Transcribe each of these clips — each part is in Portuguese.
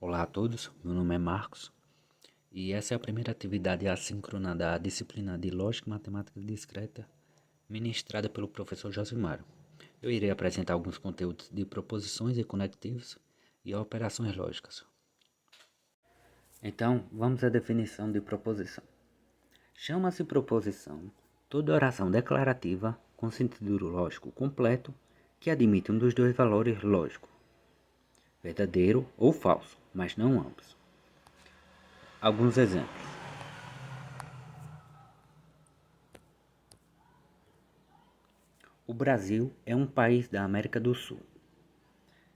Olá a todos, meu nome é Marcos e essa é a primeira atividade assíncrona da disciplina de Lógica e Matemática Discreta ministrada pelo professor Josimar. Eu irei apresentar alguns conteúdos de proposições e conectivos e operações lógicas. Então, vamos à definição de proposição. Chama-se proposição toda oração declarativa com sentido lógico completo que admite um dos dois valores lógicos, verdadeiro ou falso, mas não ambos. Alguns exemplos. O Brasil é um país da América do Sul.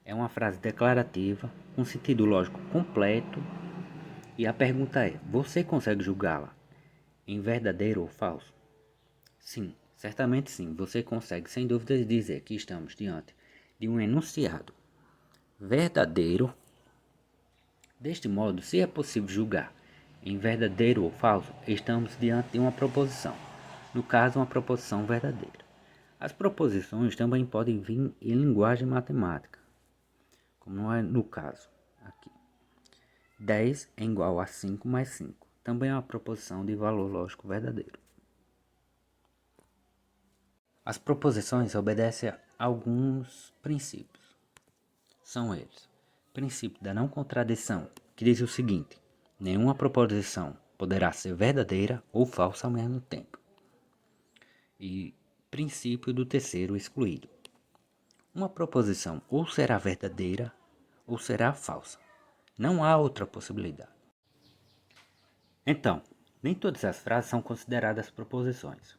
É uma frase declarativa, com sentido lógico completo, e a pergunta é: você consegue julgá-la em verdadeiro ou falso? Sim, certamente sim, você consegue sem dúvidas dizer que estamos diante de um enunciado verdadeiro. Deste modo, se é possível julgar em verdadeiro ou falso, estamos diante de uma proposição, no caso, uma proposição verdadeira. As proposições também podem vir em linguagem matemática, como não é no caso aqui. 10 é igual a 5 mais 5. Também é uma proposição de valor lógico verdadeiro. As proposições obedecem a alguns princípios. São eles: princípio da não contradição, que diz o seguinte: nenhuma proposição poderá ser verdadeira ou falsa ao mesmo tempo. E princípio do terceiro excluído. Uma proposição ou será verdadeira ou será falsa. Não há outra possibilidade. Então, nem todas as frases são consideradas proposições.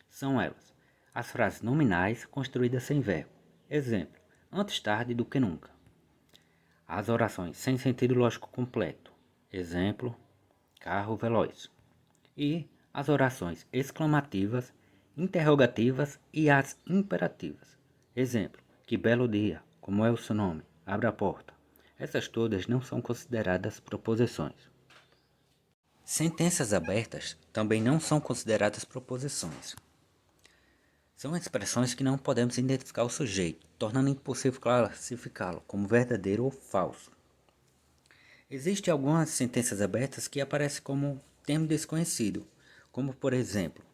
São elas: as frases nominais construídas sem verbo. Exemplo: antes tarde do que nunca. As orações sem sentido lógico completo. Exemplo: carro veloz. E as orações exclamativas, interrogativas e as imperativas. Exemplo: que belo dia, como é o seu nome? Abra a porta. Essas todas não são consideradas proposições. Sentenças abertas também não são consideradas proposições. São expressões que não podemos identificar o sujeito, tornando impossível classificá-lo como verdadeiro ou falso. Existem algumas sentenças abertas que aparecem como termo desconhecido, como por exemplo,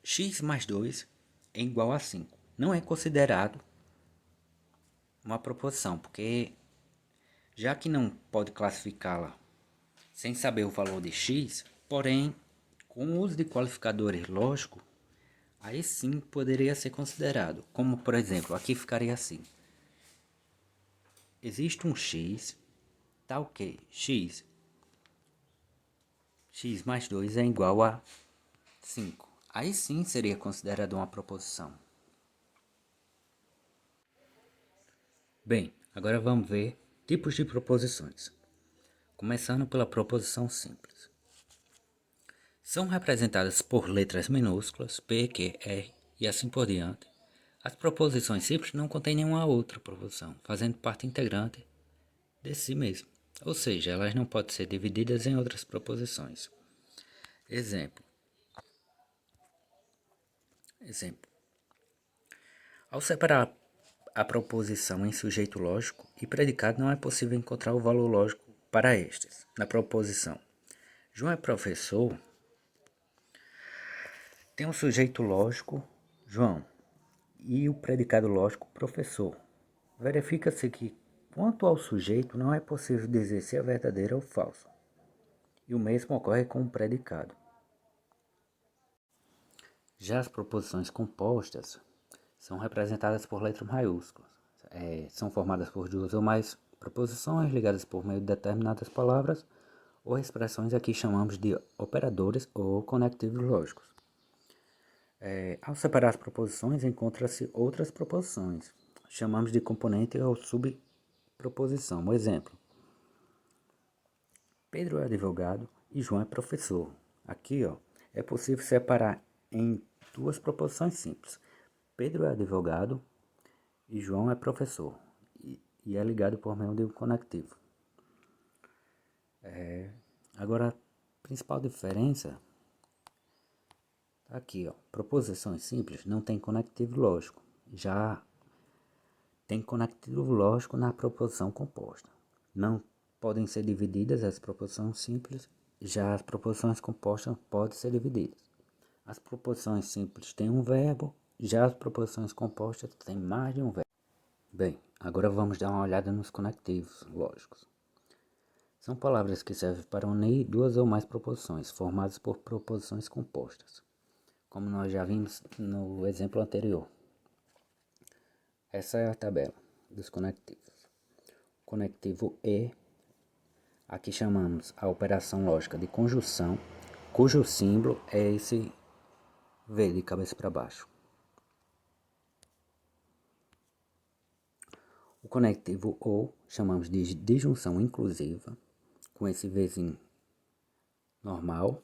x mais 2 é igual a 5. Não é considerado uma proposição, porque já que não pode classificá-la sem saber o valor de x, porém, com o uso de qualificadores lógicos, aí sim poderia ser considerado. Como, por exemplo, aqui ficaria assim: existe um x, tal que x mais 2 é igual a 5. Aí sim seria considerado uma proposição. Bem, agora vamos ver tipos de proposições. Começando pela proposição simples. São representadas por letras minúsculas, P, Q, R e assim por diante. As proposições simples não contêm nenhuma outra proposição, fazendo parte integrante de si mesmo. Ou seja, elas não podem ser divididas em outras proposições. Exemplo. Ao separar a proposição em sujeito lógico e predicado, não é possível encontrar o valor lógico para estes. Na proposição João é professor, tem um sujeito lógico, João, e o predicado lógico, professor. Verifica-se que, quanto ao sujeito, não é possível dizer se é verdadeiro ou falso. E o mesmo ocorre com o predicado. Já as proposições compostas são representadas por letras maiúsculas. São formadas por duas ou mais proposições ligadas por meio de determinadas palavras ou expressões aqui chamamos de operadores ou conectivos lógicos. Ao separar as proposições, encontram-se outras proposições. Chamamos de componente ou subproposição. Um exemplo: Pedro é advogado e João é professor. Aqui, é possível separar em duas proposições simples. Pedro é advogado e João é professor. E é ligado por meio de um conectivo. Agora, a principal diferença aqui, proposições simples não têm conectivo lógico. Já tem conectivo lógico na proposição composta. Não podem ser divididas as proposições simples, já as proposições compostas podem ser divididas. As proposições simples têm um verbo, já as proposições compostas têm mais de um verbo. Bem, agora vamos dar uma olhada nos conectivos lógicos. São palavras que servem para unir duas ou mais proposições, formadas por proposições compostas, como nós já vimos no exemplo anterior. Essa é a tabela dos conectivos. Conectivo E, aqui chamamos a operação lógica de conjunção, cujo símbolo é esse V de cabeça para baixo. O conectivo OU chamamos de disjunção inclusiva, com esse Vzinho normal.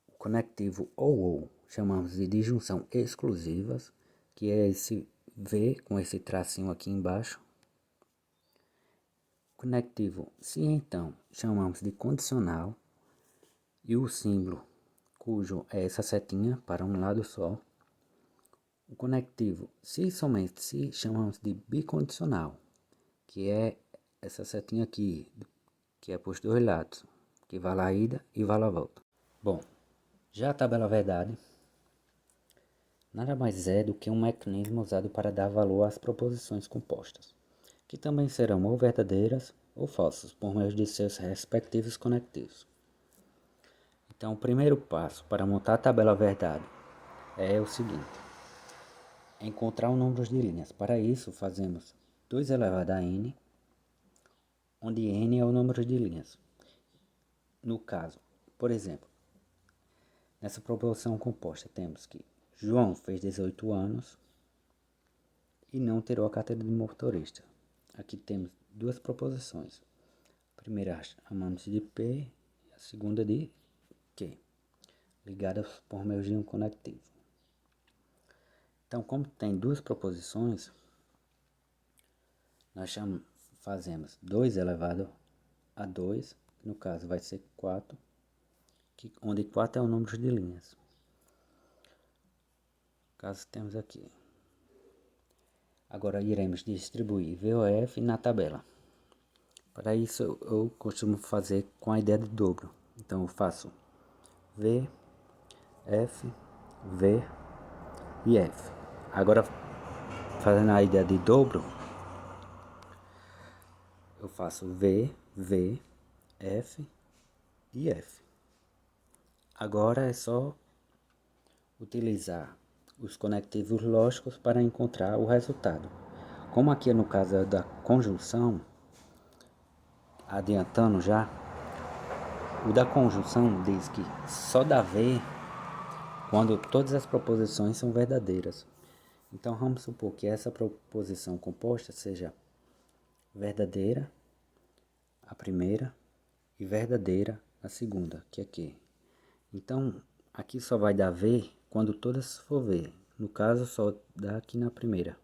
O conectivo OU chamamos de disjunção exclusivas, que é esse V com esse tracinho aqui embaixo. Conectivo se então chamamos de condicional, e o símbolo cujo é essa setinha para um lado só. O conectivo se somente se chamamos de bicondicional, que é essa setinha aqui, que é para os dois lados, que vale a ida e vale a volta. Bom, já a tabela verdade nada mais é do que um mecanismo usado para dar valor às proposições compostas, que também serão ou verdadeiras ou falsas, por meio de seus respectivos conectivos. Então, o primeiro passo para montar a tabela verdade é o seguinte: encontrar o número de linhas. Para isso, fazemos 2 elevado a n, onde n é o número de linhas. No caso, por exemplo, nessa proposição composta temos que João fez 18 anos e não tirou a carteira de motorista. Aqui temos duas proposições. A primeira chamamos de P e a segunda de Q, ligadas por meio de um conectivo. Então, como tem duas proposições, nós fazemos 2 elevado a 2, no caso vai ser 4, onde 4 é o número de linhas. Caso temos aqui. Agora iremos distribuir VOF na tabela. Para isso eu costumo fazer com a ideia de dobro. Então eu faço V, F, V e F. Agora fazendo a ideia de dobro, eu faço V, V, F e F. Agora é só utilizar os conectivos lógicos para encontrar o resultado. Como aqui no caso da conjunção, adiantando já, o da conjunção diz que só dá V quando todas as proposições são verdadeiras. Então vamos supor que essa proposição composta seja verdadeira a primeira e verdadeira a segunda, que é Q. Então aqui só vai dar V quando todas for V. No caso só dá aqui na primeira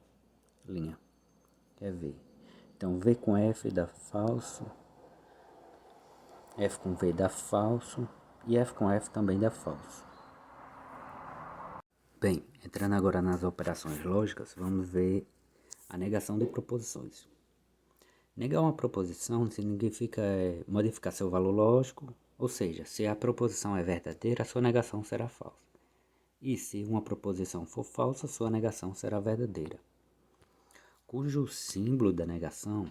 linha, que é V. Então V com F dá falso, F com V dá falso e F com F também dá falso. Bem, entrando agora nas operações lógicas, vamos ver a negação de proposições. Negar uma proposição significa modificar seu valor lógico, ou seja, se a proposição é verdadeira, sua negação será falsa. E se uma proposição for falsa, sua negação será verdadeira. Cujo símbolo da negação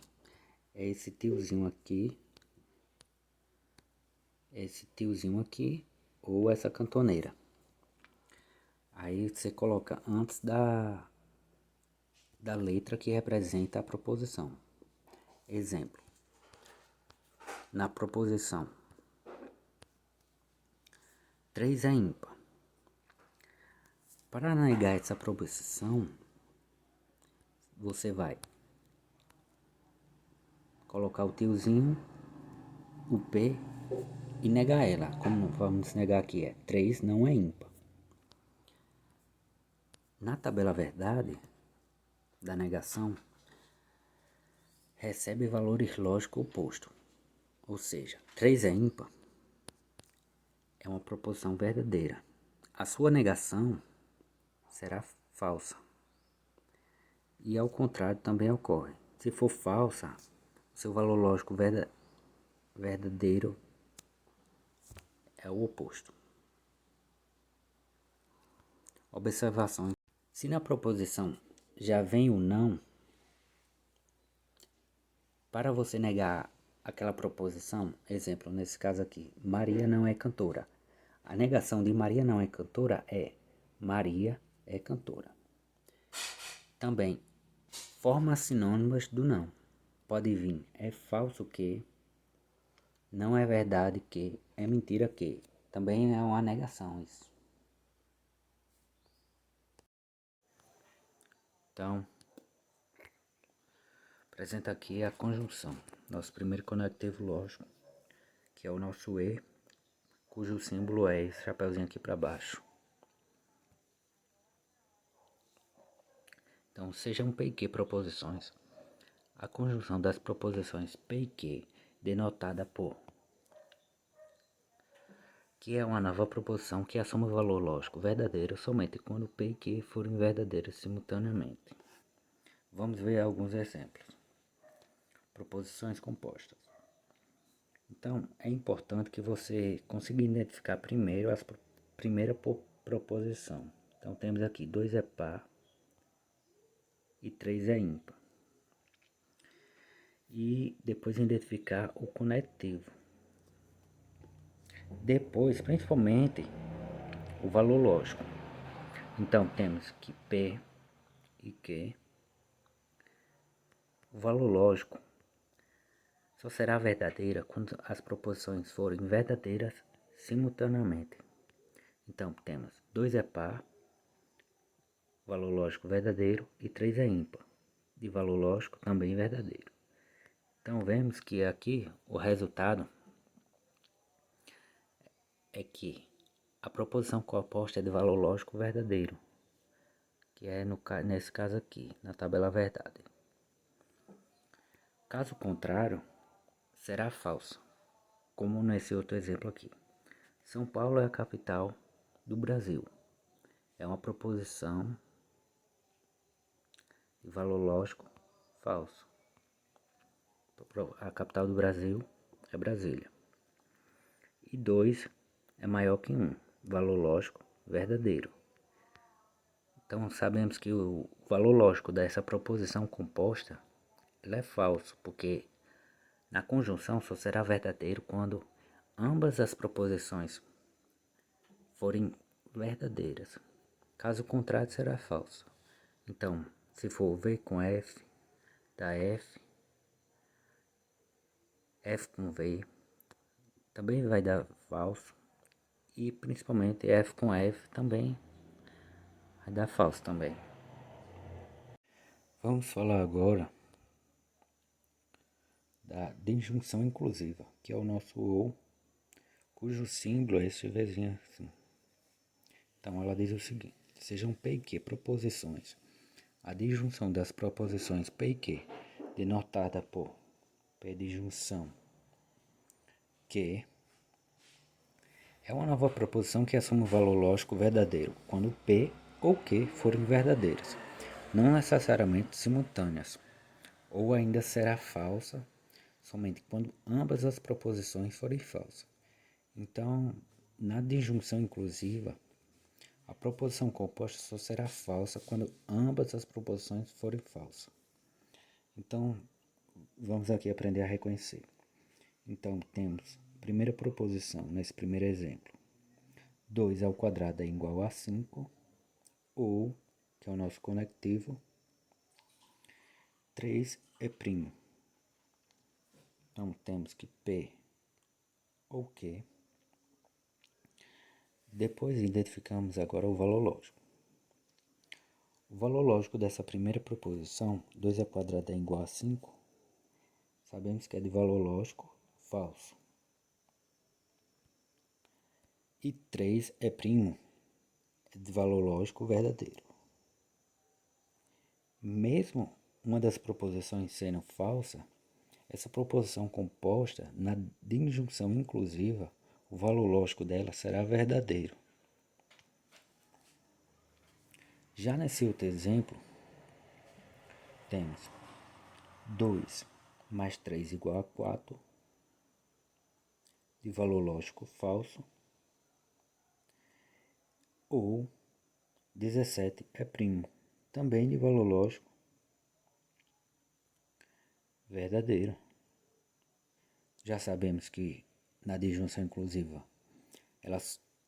é esse tiozinho aqui, ou essa cantoneira. Aí você coloca antes da letra que representa a proposição. Exemplo: na proposição 3 é ímpar. Para negar essa proposição, você vai colocar o tiozinho, o P e negar ela. Como vamos negar aqui? 3 não é ímpar. Na tabela verdade da negação, recebe valores lógicos opostos. Ou seja, 3 é ímpar, é uma proposição verdadeira. A sua negação será falsa. E ao contrário também ocorre. Se for falsa, seu valor lógico verdadeiro é o oposto. Observações. Se na proposição já vem o não, para você negar aquela proposição, exemplo, nesse caso aqui, Maria não é cantora. A negação de Maria não é cantora é Maria é cantora. Também, formas sinônimas do não. Pode vir é falso que, não é verdade que, é mentira que. Também é uma negação isso. Então, apresenta aqui a conjunção. Nosso primeiro conectivo lógico, que é o nosso E, cujo símbolo é esse chapeuzinho aqui para baixo. Então, sejam P e Q proposições. A conjunção das proposições P e Q, denotada por, que é uma nova proposição que assume o valor lógico verdadeiro somente quando P e Q forem verdadeiros simultaneamente. Vamos ver alguns exemplos. Proposições compostas. Então, é importante que você consiga identificar primeiro a primeira proposição. Então, temos aqui 2 é par e 3 é ímpar. E depois identificar o conectivo. Depois, principalmente, o valor lógico. Então, temos que P e Q. O valor lógico só será verdadeira quando as proposições forem verdadeiras simultaneamente. Então, temos 2 é par, valor lógico verdadeiro, e 3 é ímpar, de valor lógico também verdadeiro. Então, vemos que aqui o resultado é que a proposição composta é de valor lógico verdadeiro, que é nesse caso aqui, na tabela verdade. Caso contrário, será falso, como nesse outro exemplo aqui. São Paulo é a capital do Brasil. É uma proposição de valor lógico falso. A capital do Brasil é Brasília. E 2 é maior que 1, valor lógico verdadeiro. Então sabemos que o valor lógico dessa proposição composta ele é falso, porque na conjunção só será verdadeiro quando ambas as proposições forem verdadeiras. Caso contrário, será falso. Então, se for V com F, dá F, F com V, também vai dar falso. E principalmente F com F também vai dar falso também. Vamos falar agora da disjunção inclusiva, que é o nosso OU, cujo símbolo é esse Vzinho assim. Então ela diz o seguinte: sejam P e Q proposições. A disjunção das proposições P e Q, denotada por P disjunção Q, é uma nova proposição que assume o valor lógico verdadeiro quando P ou Q forem verdadeiras, não necessariamente simultâneas, ou ainda será falsa somente quando ambas as proposições forem falsas. Então, na disjunção inclusiva, a proposição composta só será falsa quando ambas as proposições forem falsas. Então, vamos aqui aprender a reconhecer. Então, temos a primeira proposição, nesse primeiro exemplo. 2 ao quadrado é igual a 5, ou, que é o nosso conectivo, 3 é primo. Então, temos que P ou Q. Depois, identificamos agora o valor lógico. O valor lógico dessa primeira proposição, 2 ao quadrado é igual a 5, sabemos que é de valor lógico falso. E 3 é primo, é de valor lógico verdadeiro. Mesmo uma das proposições sendo falsa, essa proposição composta, na disjunção inclusiva, o valor lógico dela será verdadeiro. Já nesse outro exemplo, temos 2 mais 3 igual a 4, de valor lógico falso, ou 17 é primo, também de valor lógico verdadeiro. Já sabemos que na disjunção inclusiva ela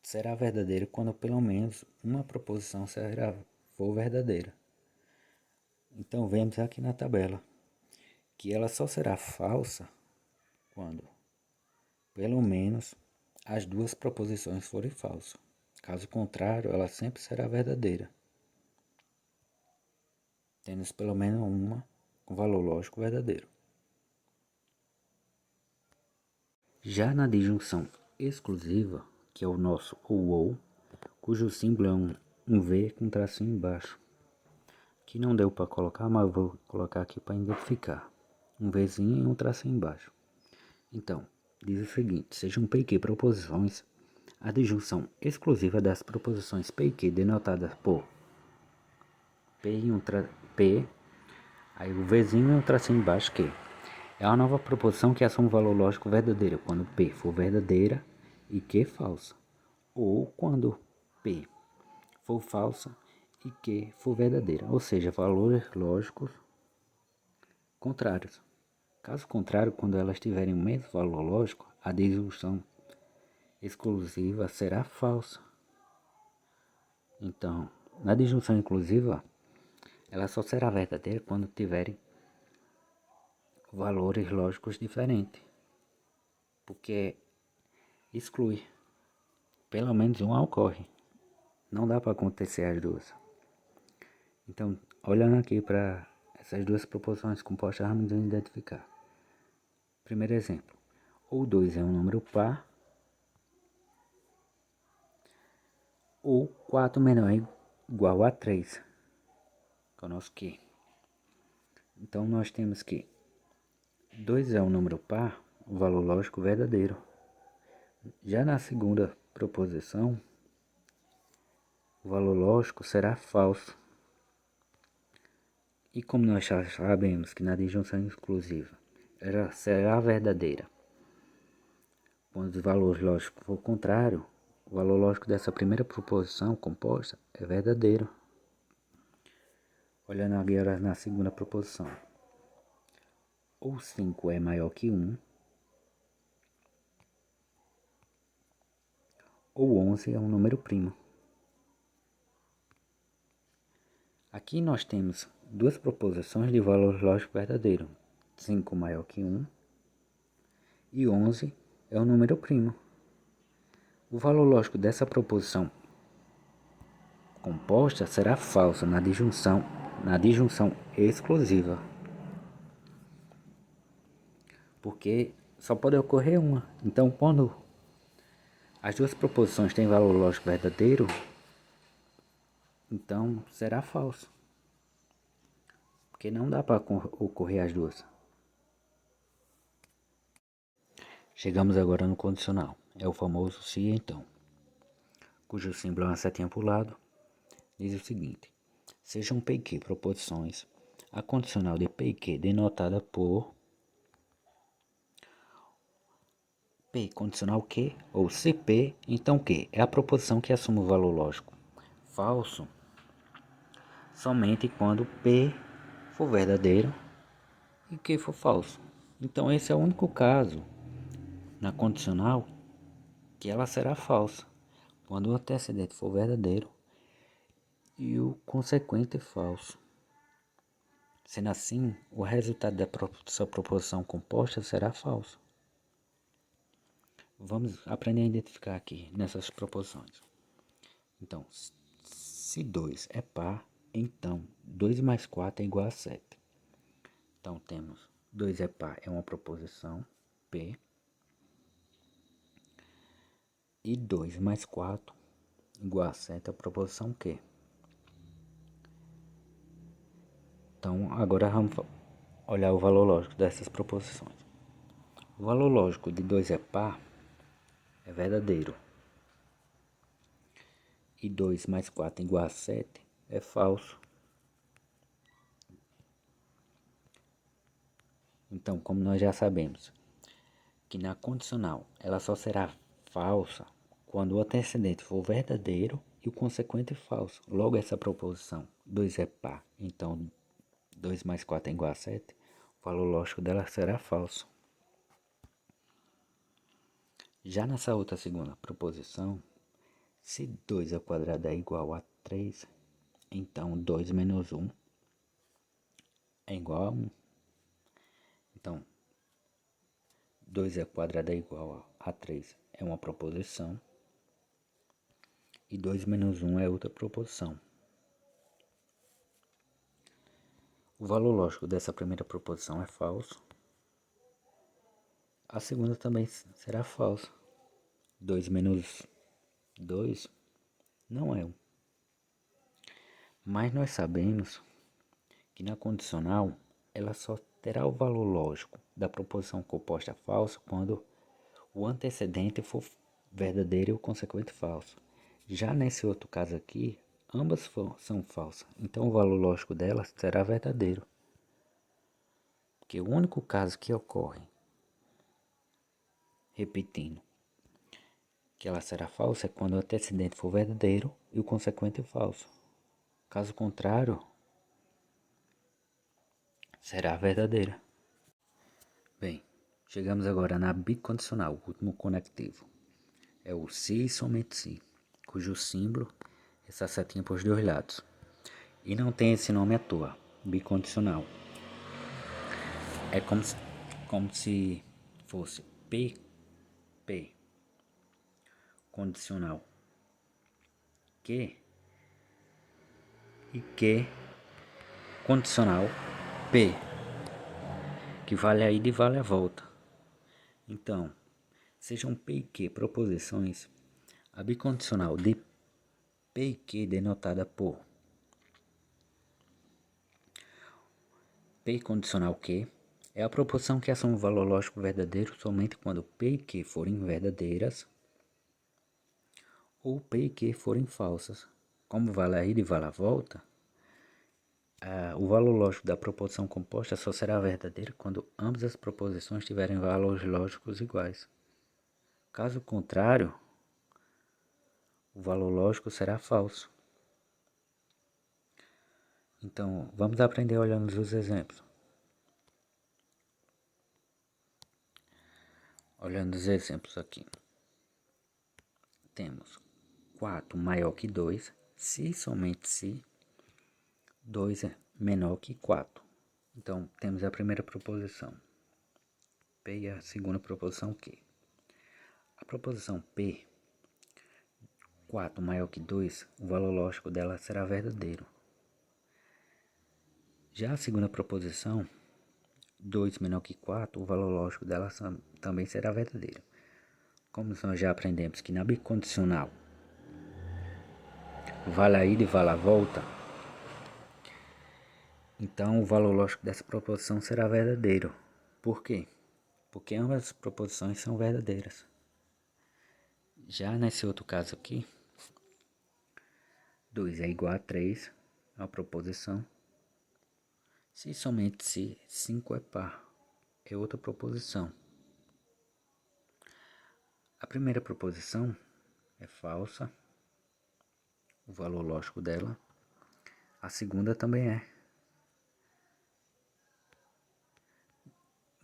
será verdadeira quando pelo menos uma proposição for verdadeira. Então vemos aqui na tabela que ela só será falsa quando pelo menos as duas proposições forem falsas. Caso contrário, ela sempre será verdadeira. Temos pelo menos uma com valor lógico verdadeiro. Já na disjunção exclusiva, que é o nosso ou, cujo símbolo é um V com tracinho embaixo. Que não deu para colocar, mas eu vou colocar aqui para identificar. Um Vzinho e um tracinho embaixo. Então, diz o seguinte: sejam P e Q proposições, a disjunção exclusiva das proposições P e Q denotadas por P, aí o Vzinho e um tracinho embaixo, que é uma nova proposição que assume um valor lógico verdadeiro quando P for verdadeira e Q falsa, ou quando P for falsa e Q for verdadeira, ou seja, valores lógicos contrários. Caso contrário, quando elas tiverem o mesmo valor lógico, a disjunção exclusiva será falsa. Então, na disjunção inclusiva, ela só será verdadeira quando tiverem valores lógicos diferentes, porque exclui. Pelo menos um ocorre. Não dá para acontecer as duas. Então, olhando aqui para essas duas proposições compostas, vamos identificar. Primeiro exemplo. Ou 2 é um número par, ou 4 menor é igual a 3, que é o nosso Q. Então, nós temos que 2 é um número par, o valor lógico verdadeiro. Já na segunda proposição, o valor lógico será falso. E como nós já sabemos que na disjunção exclusiva ela será verdadeira quando o valor lógico for contrário, o valor lógico dessa primeira proposição composta é verdadeiro. Olhando agora na segunda proposição. Ou 5 é maior que 1, ou 11 é um número primo. Aqui nós temos duas proposições de valor lógico verdadeiro. 5 maior que 1 e 11 é um número primo. O valor lógico dessa proposição composta será falsa na disjunção exclusiva, porque só pode ocorrer uma. Então, quando as duas proposições têm valor lógico verdadeiro, então será falso, porque não dá para ocorrer as duas. Chegamos agora no condicional, é o famoso se e então, cujo símbolo é uma setinha para o lado. Diz o seguinte: sejam P e Q proposições, a condicional de P e Q denotada por P condicional Q ou CP, então Q é a proposição que assume o valor lógico falso somente quando P for verdadeiro e Q for falso. Então esse é o único caso na condicional que ela será falsa, quando o antecedente for verdadeiro e o consequente falso. Sendo assim, o resultado dessa proposição composta será falso. Vamos aprender a identificar aqui nessas proposições. Então, se 2 é par, então 2 mais 4 é igual a 7. Então temos 2 é par, é uma proposição P. E 2 mais 4 igual a 7 é a proposição Q. Então agora vamos olhar o valor lógico dessas proposições. O valor lógico de 2 é par é verdadeiro. E 2 mais 4 igual a 7 é falso. Então, como nós já sabemos que na condicional ela só será falsa quando o antecedente for verdadeiro e o consequente falso. Logo, essa proposição 2 é par, então 2 mais 4 é igual a 7, o valor lógico dela será falso. Já nessa outra segunda proposição, se 2 ao quadrado é igual a 3, então 2 menos 1 é igual a 1. Então, 2 ao quadrado é igual a 3 é uma proposição e 2 menos 1 é outra proposição. O valor lógico dessa primeira proposição é falso. A segunda também será falsa. 2 menos 2 não é 1. Mas nós sabemos que na condicional ela só terá o valor lógico da proposição composta falsa quando o antecedente for verdadeiro e o consequente falso. Já nesse outro caso aqui, ambas são falsas, então o valor lógico delas será verdadeiro. Porque o único caso que ocorre, repetindo, que ela será falsa é quando o antecedente for verdadeiro e o consequente falso. Caso contrário, será verdadeira. Bem, chegamos agora na bicondicional, o último conectivo. É o se e somente se, cujo símbolo é essa setinha para os dois lados. E não tem esse nome à toa, bicondicional. É como se fosse P, condicional Q e Q, condicional P, que vale a ida e vale a volta. Então, sejam P e Q proposições, a bicondicional de P e Q denotada por P condicional Q é a proposição que assume o valor lógico verdadeiro somente quando P e Q forem verdadeiras ou P e Q forem falsas. Como vale a ida e vale a volta, o valor lógico da proposição composta só será verdadeiro quando ambas as proposições tiverem valores lógicos iguais. Caso contrário, o valor lógico será falso. Então, vamos aprender olhando os exemplos. Olhando os exemplos aqui. Temos 4 maior que 2, se somente se 2 é menor que 4. Então, temos a primeira proposição, P, e a segunda proposição, Q. A proposição P, 4 maior que 2, o valor lógico dela será verdadeiro. Já a segunda proposição, 2 menor que 4, o valor lógico dela também será verdadeiro. Como nós já aprendemos que na bicondicional vale a ida e vale a volta, então o valor lógico dessa proposição será verdadeiro. Por quê? Porque ambas as proposições são verdadeiras. Já nesse outro caso aqui, 2 é igual a 3, é uma proposição. Se somente se 5 é par, é outra proposição. A primeira proposição é falsa, o valor lógico dela. A segunda também é.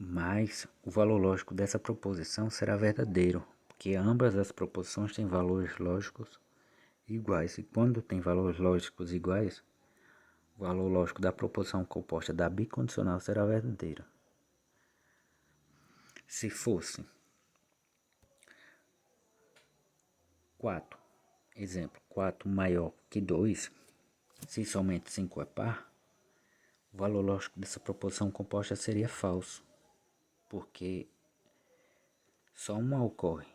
Mas o valor lógico dessa proposição será verdadeiro, porque ambas as proposições têm valores lógicos iguais. E quando tem valores lógicos iguais, o valor lógico da proposição composta da bicondicional será verdadeiro. Se fosse 4, exemplo, 4 maior que 2, se somente 5 é par, o valor lógico dessa proposição composta seria falso, porque só uma ocorre